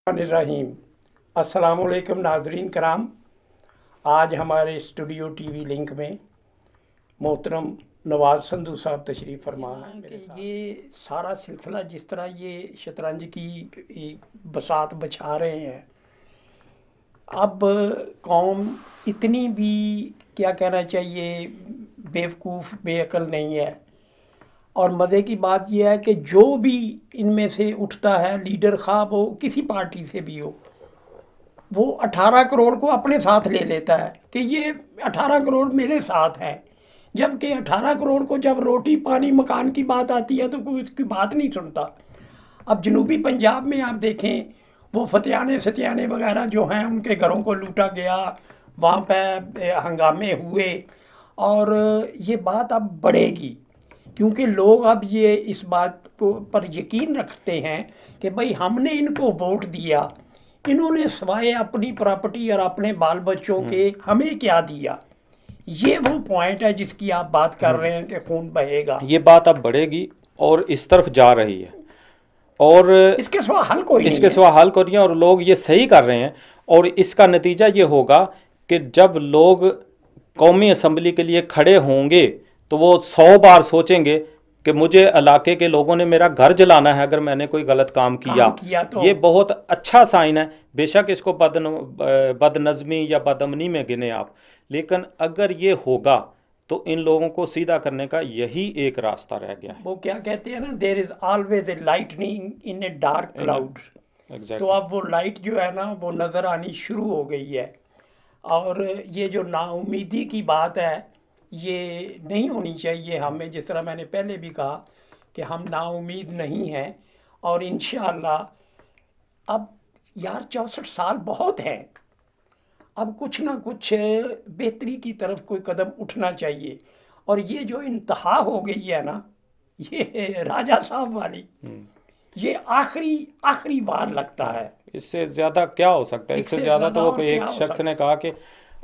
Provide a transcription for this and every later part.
रहीम। अस्सलामुअलैकुम नाजरीन कराम। आज हमारे स्टूडियो टीवी लिंक में मोहतरम नवाज संधू साहब तशरीफ़ फरमा है मेरे साथ। ये सारा सिलसिला जिस तरह ये शतरंज की बसात बछा रहे हैं, अब कौम इतनी भी क्या कहना चाहिए बेवकूफ़ बेअकल नहीं है। और मज़े की बात यह है कि जो भी इनमें से उठता है लीडर, खा वो किसी पार्टी से भी हो, वो 18 करोड़ को अपने साथ ले लेता है कि ये 18 करोड़ मेरे साथ है। जबकि 18 करोड़ को जब रोटी पानी मकान की बात आती है तो कोई इसकी बात नहीं सुनता। अब जनूबी पंजाब में आप देखें, वो फतियाने सतियाने वगैरह जो हैं उनके घरों को लूटा गया, वहाँ पे हंगामे हुए। और ये बात अब बढ़ेगी क्योंकि लोग अब ये इस बात को पर यकीन रखते हैं कि भाई हमने इनको वोट दिया, इन्होंने सवाए अपनी प्रॉपर्टी और अपने बाल बच्चों के हमें क्या दिया। ये वो पॉइंट है जिसकी आप बात कर रहे हैं कि खून बहेगा। ये बात अब बढ़ेगी और इस तरफ जा रही है और इसके सिवा हल कोई नहीं इसके है। सिवा हल को नहीं है और लोग ये सही कर रहे हैं। और इसका नतीजा ये होगा कि जब लोग कौमी असम्बली के लिए खड़े होंगे तो वो 100 बार सोचेंगे कि मुझे इलाके के लोगों ने मेरा घर जलाना है अगर मैंने कोई गलत काम किया तो ये बहुत अच्छा साइन है। बेशक इसको बदनज़मी या बदअमनी में गिने आप, लेकिन अगर ये होगा तो इन लोगों को सीधा करने का यही एक रास्ता रह गया है। वो क्या कहते हैं ना, there is always a lightning in a dark cloud. तो अब वो लाइट जो है ना वो नज़र आनी शुरू हो गई है। और ये जो नाउमीदी की बात है ये नहीं होनी चाहिए हमें। जिस तरह मैंने पहले भी कहा कि हम नाउमीद नहीं हैं। और इंशाअल्लाह अब यार 64 साल बहुत हैं, अब कुछ ना कुछ बेहतरी की तरफ कोई कदम उठना चाहिए। और ये जो इंतहा हो गई है ना, ये राजा साहब वाली, ये आखिरी आखिरी बार लगता है। इससे ज़्यादा क्या हो सकता है? इससे ज़्यादा तो वो एक शख्स ने कहा कि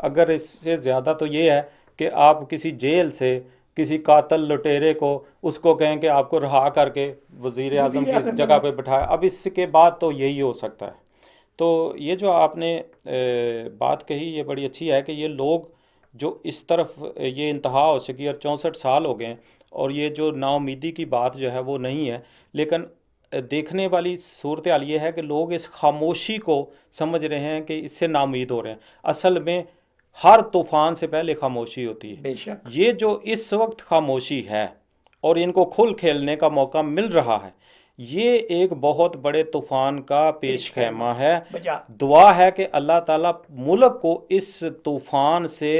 अगर इससे ज़्यादा तो ये है कि आप किसी जेल से किसी कातल लुटेरे को उसको कहें कि आपको रहा करके वज़ीर आज़म की जगह पे बिठाया। अब इसके बाद तो यही हो सकता है। तो ये जो आपने बात कही ये बड़ी अच्छी है कि ये लोग जो इस तरफ ये इंतहा हो चुकी है और 64 साल हो गए और ये जो नाउमीदी की बात जो है वो नहीं है। लेकिन देखने वाली सूरत हाल ये है कि लोग इस खामोशी को समझ रहे हैं कि इससे नाउमीद हो रहे हैं। असल में हर तूफ़ान से पहले खामोशी होती है। बेशक ये जो इस वक्त खामोशी है और इनको खुल खेलने का मौका मिल रहा है, ये एक बहुत बड़े तूफ़ान का पेश खैमा है। दुआ है कि अल्लाह ताला मुल्क को इस तूफ़ान से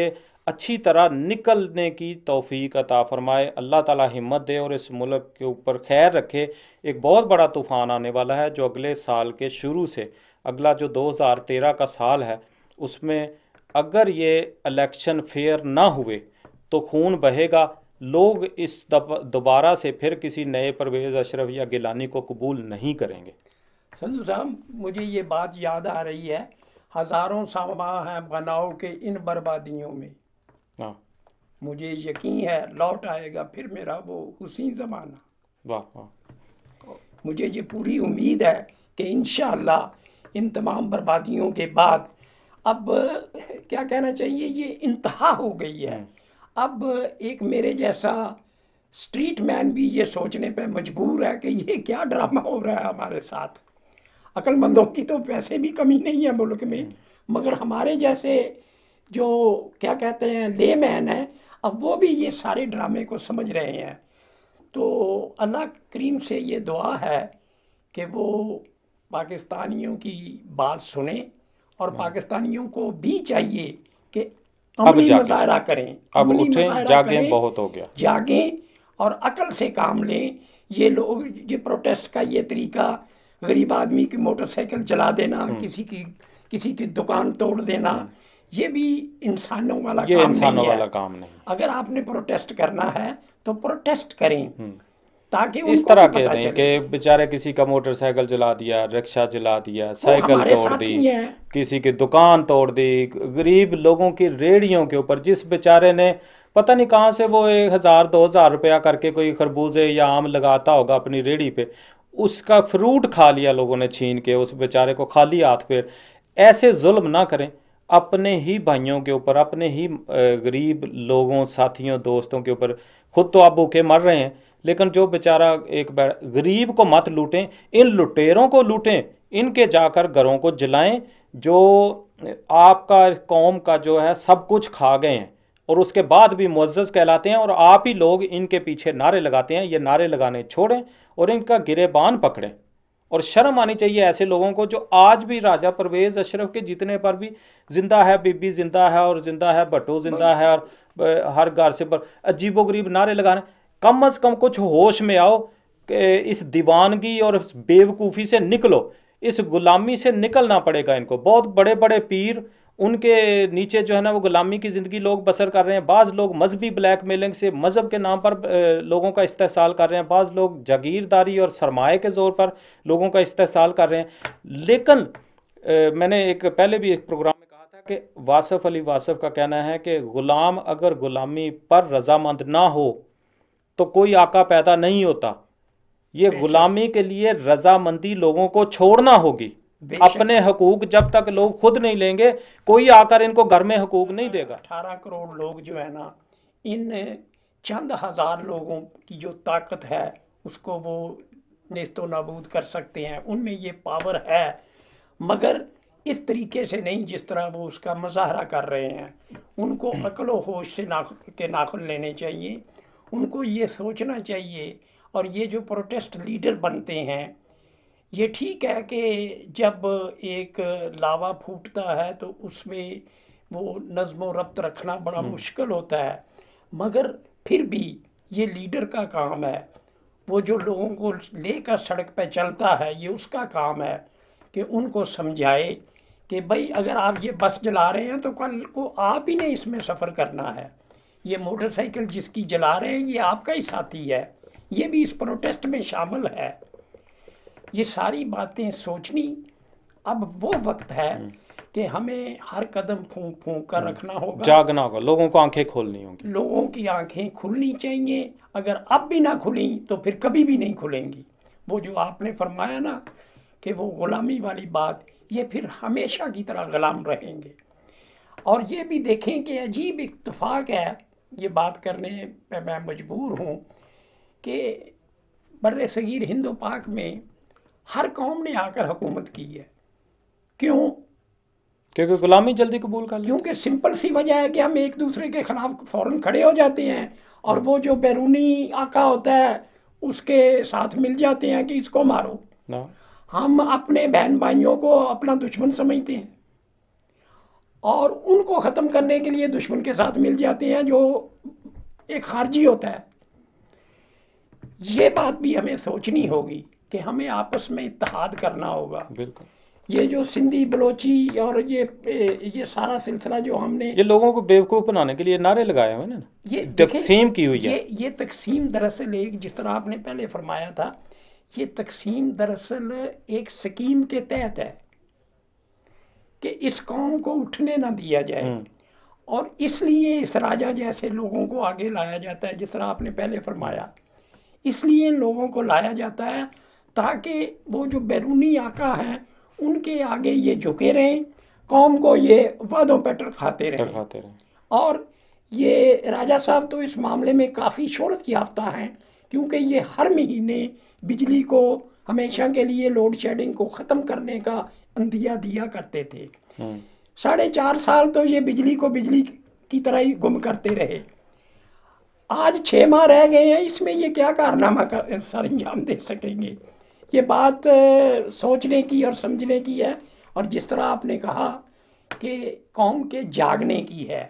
अच्छी तरह निकलने की तौफीक अता फरमाए। अल्लाह ताला हिम्मत दे और इस मुल्क के ऊपर खैर रखे। एक बहुत बड़ा तूफ़ान आने वाला है जो अगले साल के शुरू से, अगला जो 2013 का साल है उसमें अगर ये इलेक्शन फेयर ना हुए तो खून बहेगा। लोग इस दोबारा से फिर किसी नए परवेज़ अशरफ या गिलानी को कबूल नहीं करेंगे। संधू साहब, मुझे ये बात याद आ रही है, हज़ारों सामा हैं बनाओ के इन बर्बादियों में। हाँ, मुझे यकीन है लौट आएगा फिर मेरा वो उसी ज़माना। वाह वाह। मुझे ये पूरी उम्मीद है कि इंशाअल्लाह इन तमाम बर्बादियों के बाद अब क्या कहना चाहिए, ये इंतहा हो गई है। अब एक मेरे जैसा स्ट्रीट मैन भी ये सोचने पे मजबूर है कि ये क्या ड्रामा हो रहा है हमारे साथ। अक्लमंदों की तो वैसे भी कमी नहीं है मुल्क में, मगर हमारे जैसे जो क्या कहते हैं लेमैन हैं, अब वो भी ये सारे ड्रामे को समझ रहे हैं। तो अल्लाह करीम से ये दुआ है कि वो पाकिस्तानियों की बात सुने और पाकिस्तानियों को भी चाहिए कि अमली मुजाहरा करें, अब उठें, जागें, बहुत हो गया, जागें और अकल से काम लें। ये लोग ये प्रोटेस्ट का ये तरीका, गरीब आदमी की मोटरसाइकिल जला देना, किसी की दुकान तोड़ देना, ये भी इंसानों वाला काम नहीं है। अगर आपने प्रोटेस्ट करना है तो प्रोटेस्ट करें, ताकि इस तरह कह दें कि बेचारे किसी का मोटरसाइकिल जला दिया, रिक्शा जला दिया, साइकिल तोड़ दी, किसी की दुकान तोड़ दी, गरीब लोगों की रेहड़ियों के ऊपर जिस बेचारे ने पता नहीं कहाँ से वो 1000-2000 रुपया करके कोई खरबूजे या आम लगाता होगा अपनी रेहड़ी पे, उसका फ्रूट खा लिया लोगों ने छीन के, उस बेचारे को खाली हाथ पे। ऐसे जुल्म ना करें अपने ही भाइयों के ऊपर, अपने ही गरीब लोगों, साथियों, दोस्तों के ऊपर। खुद तो आप भूखे मर रहे हैं, लेकिन जो बेचारा एक गरीब को मत लूटें, इन लुटेरों को लूटें, इनके जाकर घरों को जलाएं जो आपका कौम का जो है सब कुछ खा गए हैं, और उसके बाद भी मुअज़्ज़ज़ कहलाते हैं, और आप ही लोग इनके पीछे नारे लगाते हैं। ये नारे लगाने छोड़ें और इनका गिरेबान पकड़ें। और शर्म आनी चाहिए ऐसे लोगों को जो आज भी राजा परवेज़ अशरफ के जितने पर भी जिंदा है, बीबी जिंदा है, और जिंदा है भट्टो जिंदा है, और हर घर से पर अजीबोगरीब नारे लगाने। कम अज़ कम कुछ होश में आओ कि इस दीवानगी और इस बेवकूफ़ी से निकलो, इस गुलामी से निकलना पड़ेगा इनको। बहुत बड़े बड़े पीर, उनके नीचे जो है ना वो गुलामी की ज़िंदगी लोग बसर कर रहे हैं। बाज़ लोग मजहबी ब्लैकमेलिंग से मज़हब के नाम पर लोगों का इस्तेहसाल कर रहे हैं, बाज़ लोग जागीरदारी और सरमाए के ज़ोर पर लोगों का इस्तेहसाल कर रहे हैं। लेकिन मैंने एक पहले भी एक प्रोग्राम में कहा था कि वासफ़ अली वासफ़ का कहना है कि ग़ुलाम अगर ग़ुलामी पर रजामंद ना हो तो कोई आका पैदा नहीं होता। ये गुलामी के लिए रजामंदी लोगों को छोड़ना होगी। अपने हकूक जब तक लोग खुद नहीं लेंगे, कोई आकर इनको घर में हकूक नहीं देगा। 18 करोड़ लोग जो है ना, इन चंद हजार लोगों की जो ताकत है उसको वो नेस्तो नाबूद कर सकते हैं, उनमें ये पावर है, मगर इस तरीके से नहीं जिस तरह वो उसका मुजाहरा कर रहे हैं। उनको अक्ल होश से नाखुन लेने चाहिए, उनको ये सोचना चाहिए। और ये जो प्रोटेस्ट लीडर बनते हैं, ये ठीक है कि जब एक लावा फूटता है तो उसमें वो नज़्म व रब्त रखना बड़ा मुश्किल होता है, मगर फिर भी ये लीडर का काम है। वो जो लोगों को लेकर सड़क पर चलता है, ये उसका काम है कि उनको समझाए कि भाई अगर आप ये बस जला रहे हैं तो कल को आप ही ने इसमें सफ़र करना है। ये मोटरसाइकिल जिसकी जला रहे हैं ये आपका ही साथी है, ये भी इस प्रोटेस्ट में शामिल है। ये सारी बातें सोचनी अब वो वक्त है कि हमें हर कदम फूंक फूंक कर रखना होगा, जागना होगा, लोगों को आंखें खोलनी होंगी, लोगों की आंखें खुलनी चाहिए। अगर अब भी ना खुली तो फिर कभी भी नहीं खुलेंगी। वो जो आपने फरमाया ना कि वो गुलामी वाली बात, ये फिर हमेशा की तरह गुलाम रहेंगे। और ये भी देखें कि अजीब इत्तेफाक है, ये बात करने पे मैं मजबूर हूँ कि बर्रे सगीर हिंदो पाक में हर कौम ने आकर हुकूमत की है। क्यों? क्योंकि गुलामी जल्दी कबूल कर ली। क्योंकि सिंपल सी वजह है कि हम एक दूसरे के खिलाफ फौरन खड़े हो जाते हैं, और वो जो बैरूनी आका होता है उसके साथ मिल जाते हैं कि इसको मारो। हम अपने बहन भाइयों को अपना दुश्मन समझते हैं और उनको ख़त्म करने के लिए दुश्मन के साथ मिल जाते हैं जो एक खारजी होता है। ये बात भी हमें सोचनी होगी कि हमें आपस में इत्तेहाद करना होगा। बिल्कुल। ये जो सिंधी बलोची और ये सारा सिलसिला जो हमने ये लोगों को बेवकूफ़ बनाने के लिए नारे लगाए हुए ना, ये तकसीम की हुई है। ये तकसीम दरअसल एक, जिस तरह आपने पहले फरमाया था, ये तकसीम दरअसल एक स्कीम के तहत है कि इस कौम को उठने ना दिया जाए, और इसलिए इस राजा जैसे लोगों को आगे लाया जाता है, जिस तरह आपने पहले फरमाया। इसलिए इन लोगों को लाया जाता है ताकि वो जो बैरूनी आका हैं उनके आगे ये झुके रहें, कौम को ये वादों पर टरखाते रहें। और ये राजा साहब तो इस मामले में काफ़ी शोहरत याफ्ता हैं, क्योंकि ये हर महीने बिजली को हमेशा के लिए लोड शेडिंग को ख़त्म करने का अंदिया दिया करते थे। 4.5 साल तो ये बिजली को बिजली की तरह ही गुम करते रहे। आज 6 माह रह गए हैं, इसमें ये क्या कारनामा सर अंजाम दे सकेंगे? ये बात सोचने की और समझने की है। और जिस तरह आपने कहा कि कौम के जागने की है,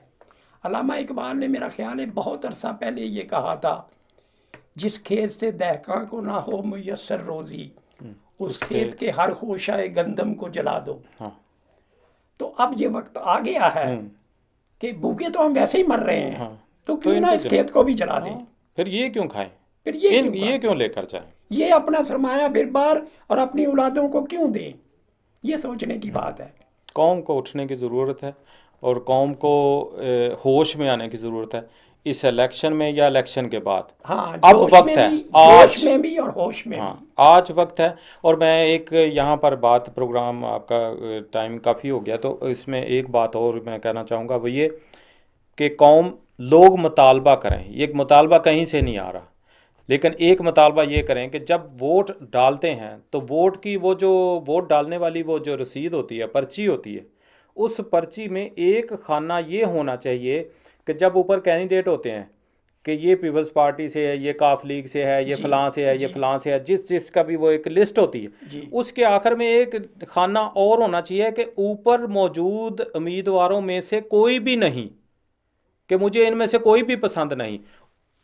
अल्लामा इकबाल ने मेरा ख्याल है बहुत अरसा पहले ये कहा था, जिस खेत से दहका को ना हो मुयस्सर रोज़ी, उस खेत के हर खोशाए गंदम को जला दो। तो अब ये वक्त आ गया है कि भूखे तो हम वैसे ही मर रहे हैं, तो क्यों ना इस खेत को भी जला दें। फिर ये क्यों खाएं, फिर ये क्यों लेकर जाएं, ये अपना सरमाया बिरबार और अपनी औलादों को क्यों दें, ये सोचने की बात है। कौम को उठने की ज़रूरत है और कौम को होश में आने की ज़रूरत है। इस इलेक्शन में या इलेक्शन के बाद। हाँ, अब वक्त है, जोश में भी और होश में हाँ, भी। आज वक्त है। और मैं एक यहाँ पर बात, प्रोग्राम आपका टाइम काफ़ी हो गया, तो इसमें एक बात और मैं कहना चाहूँगा, वो ये कि कौम लोग मुतालबा करें। ये मुतालबा कहीं से नहीं आ रहा, लेकिन एक मुतालबा ये करें कि जब वोट डालते हैं तो वोट की वो जो वोट डालने वाली वो जो रसीद होती है, पर्ची होती है, उस पर्ची में एक खाना ये होना चाहिए कि जब ऊपर कैंडिडेट होते हैं कि ये पीपल्स पार्टी से है, ये काफ लीग से है, ये फलां से है, ये फलां से है, जिस जिसका भी वो एक लिस्ट होती है, उसके आखिर में एक खाना और होना चाहिए कि ऊपर मौजूद उम्मीदवारों में से कोई भी नहीं, कि मुझे इनमें से कोई भी पसंद नहीं।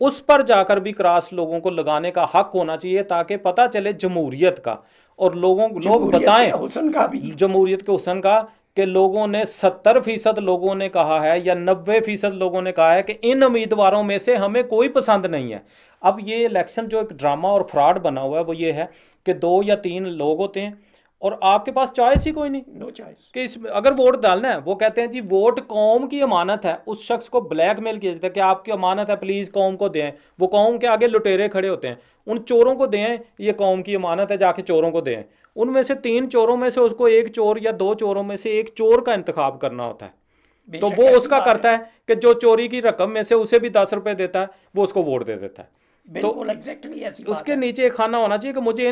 उस पर जाकर भी क्रॉस लोगों को लगाने का हक होना चाहिए, ताकि पता चले जमहूरियत का, और लोग बताएं हुस्न का भी, जमहूरियत के हुस्न का, कि लोगों ने 70% लोगों ने कहा है या 90% लोगों ने कहा है कि इन उम्मीदवारों में से हमें कोई पसंद नहीं है। अब ये इलेक्शन जो एक ड्रामा और फ्रॉड बना हुआ है वो ये है कि 2 या 3 लोग होते हैं और आपके पास चॉइस ही कोई नहीं, नो चॉइस, कि इसमें अगर वोट डालना है, वो कहते हैं जी वोट कौम की अमानत है। उस शख्स को ब्लैकमेल किया जाता है कि आपकी अमानत है, प्लीज़ कौम को दें। वो कौम के आगे लुटेरे खड़े होते हैं, उन चोरों को दें, ये कौम की अमानत है, जाके चोरों को दें। उनमें से 3 चोरों में से उसको एक चोर या 2 चोरों में से एक चोर का इंतखाब करना होता है। तो वो उसका करता है कि जो चोरी की रकम में से उसे भी 10 रुपए देता है, वो उसको वोट दे देता है। तो एग्जैक्टली ऐसी उसके नीचे एक खाना होना चाहिए कि मुझे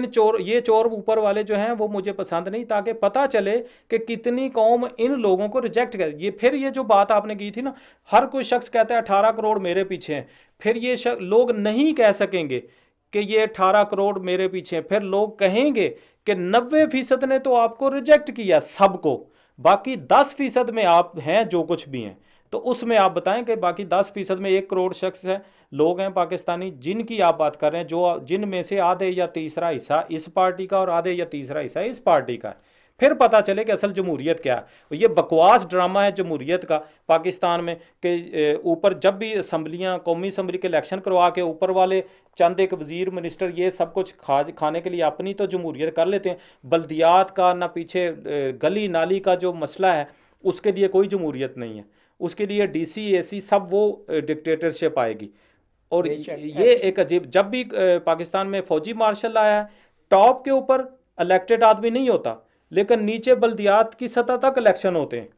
ये चोर ऊपर वाले जो हैं वो मुझे पसंद नहीं, ताकि पता चले कि कितनी कौम इन लोगों को रिजेक्ट कर। ये फिर ये जो बात आपने की थी ना, हर कोई शख्स कहता है 18 करोड़ मेरे पीछे हैं, फिर ये लोग नहीं कह सकेंगे कि ये 18 करोड़ मेरे पीछे हैं। फिर लोग कहेंगे कि 90% ने तो आपको रिजेक्ट किया सबको, बाकी 10% में आप हैं जो कुछ भी हैं। तो उसमें आप बताएं कि बाकी 10% में 1 करोड़ शख्स है, लोग हैं पाकिस्तानी, जिनकी आप बात कर रहे हैं, जो जिनमें से आधे या तीसरा हिस्सा इस पार्टी का और आधे या तीसरा हिस्सा इस पार्टी का है। फिर पता चले कि असल जमहूरियत क्या है। ये बकवास ड्रामा है जमहूरियत का पाकिस्तान में, कि ऊपर जब भी असम्बलियाँ, कौमी असम्बली के इलेक्शन करवा के ऊपर वाले चंद एक वजीर मिनिस्टर ये सब कुछ खाने के लिए अपनी तो जमहूरियत कर लेते हैं। बल्दियात का ना, पीछे गली नाली का जो मसला है उसके लिए कोई जमहूरियत नहीं है, उसके लिए DC AC सब वो डिक्टेटरशिप आएगी। और ये एक अजीब, जब भी पाकिस्तान में फौजी मार्शल आया है, टॉप के ऊपर इलेक्टेड आदमी नहीं होता, लेकिन नीचे बल्दियात की सतह तक इलेक्शन होते हैं,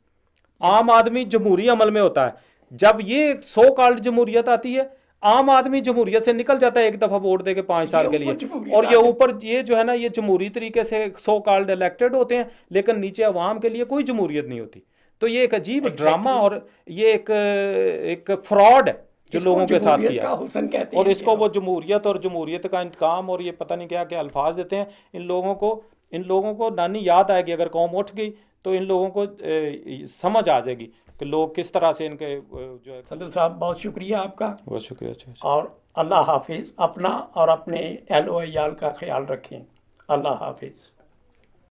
आम आदमी जमहूरी अमल में होता है। जब ये सो कॉल्ड जमहूरियत आती है, आम आदमी जमहूरियत से निकल जाता है एक दफ़ा वोट दे के 5 साल के लिए, और ये ऊपर ये जो है ना, ये जमहूरी तरीके से सो कॉल्ड इलेक्टेड होते हैं, लेकिन नीचे अवाम के लिए कोई जमहूरियत नहीं होती। तो ये एक अजीब ड्रामा और ये एक फ्रॉड है जो लोगों के साथ किया, और इसको वो जमहूरियत और जमहूरियत का इंतकाम और ये पता नहीं क्या क्या अल्फाज देते हैं। इन लोगों को नानी याद आएगी, अगर कौम उठ गई तो इन लोगों को समझ आ जाएगी कि लोग किस तरह से इनके जो है। संधू साहब बहुत शुक्रिया आपका, बहुत शुक्रिया। और अल्लाह हाफिज़। अपना और अपने अहल व इयाल का ख्याल रखें। अल्लाह हाफिज़।